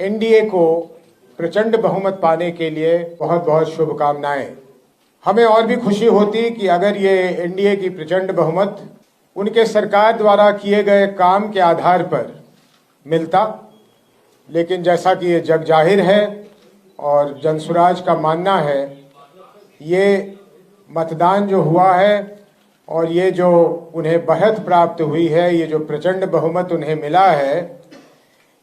NDA को प्रचंड बहुमत पाने के लिए बहुत बहुत शुभकामनाएं। हमें और भी खुशी होती कि अगर ये एनडीए की प्रचंड बहुमत उनके सरकार द्वारा किए गए काम के आधार पर मिलता, लेकिन जैसा कि ये जग जाहिर है और जनसुराज का मानना है, ये मतदान जो हुआ है और ये जो उन्हें बढ़त प्राप्त हुई है, ये जो प्रचंड बहुमत उन्हें मिला है,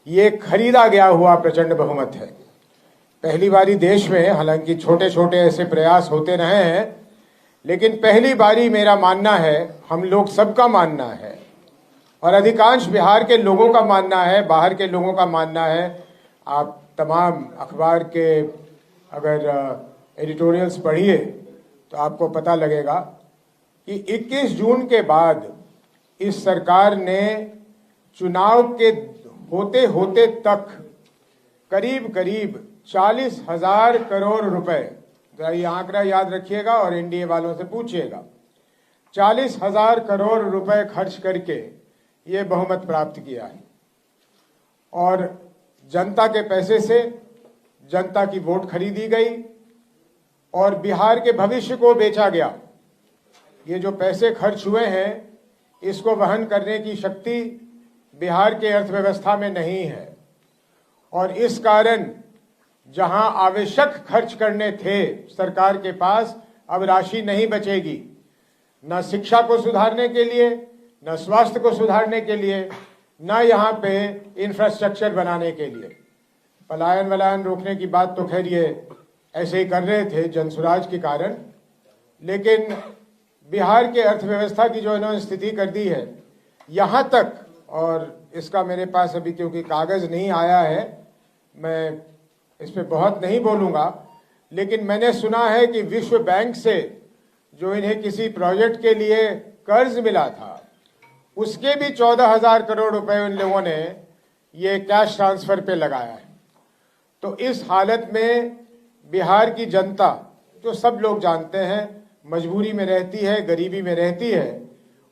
ये खरीदा गया हुआ प्रचंड बहुमत है। पहली बारी देश में, हालांकि छोटे छोटे ऐसे प्रयास होते रहे हैं, लेकिन पहली बारी मेरा मानना है, हम लोग सबका मानना है और अधिकांश बिहार के लोगों का मानना है, बाहर के लोगों का मानना है। आप तमाम अखबार के अगर एडिटोरियल्स पढ़िए तो आपको पता लगेगा कि 21 जून के बाद इस सरकार ने चुनाव के होते होते तक करीब करीब 40,000 करोड़ रुपए, जरा ये आंकड़ा याद रखिएगा और एनडीए वालों से पूछिएगा, 40,000 करोड़ रुपए खर्च करके ये बहुमत प्राप्त किया है और जनता के पैसे से जनता की वोट खरीदी गई और बिहार के भविष्य को बेचा गया। ये जो पैसे खर्च हुए हैं, इसको वहन करने की शक्ति बिहार के अर्थव्यवस्था में नहीं है और इस कारण जहां आवश्यक खर्च करने थे सरकार के पास, अब राशि नहीं बचेगी, न शिक्षा को सुधारने के लिए, न स्वास्थ्य को सुधारने के लिए, न यहाँ पे इंफ्रास्ट्रक्चर बनाने के लिए। पलायन वलायन रोकने की बात तो खैर ये ऐसे ही कर रहे थे जनसुराज के कारण, लेकिन बिहार के अर्थव्यवस्था की जो इन्होंने स्थिति कर दी है, यहाँ तक, और इसका मेरे पास अभी क्योंकि कागज नहीं आया है, मैं इस पे बहुत नहीं बोलूँगा, लेकिन मैंने सुना है कि विश्व बैंक से जो इन्हें किसी प्रोजेक्ट के लिए कर्ज मिला था, उसके भी 14,000 करोड़ रुपए उन लोगों ने ये कैश ट्रांसफर पे लगाया है। तो इस हालत में बिहार की जनता, जो सब लोग जानते हैं, मजबूरी में रहती है, गरीबी में रहती है,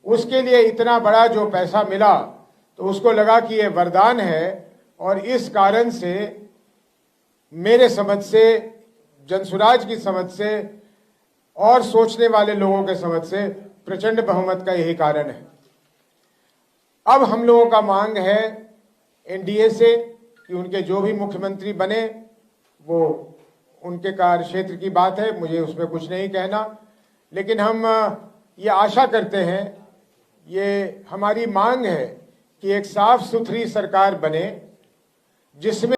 उसके लिए इतना बड़ा जो पैसा मिला तो उसको लगा कि ये वरदान है और इस कारण से मेरे समझ से, जनसुराज की समझ से और सोचने वाले लोगों के समझ से प्रचंड बहुमत का यही कारण है। अब हम लोगों का मांग है एनडीए से कि उनके जो भी मुख्यमंत्री बने, वो उनके कार्य क्षेत्र की बात है, मुझे उसमें कुछ नहीं कहना, लेकिन हम ये आशा करते हैं, ये हमारी मांग है कि एक साफ सुथरी सरकार बने जिसमें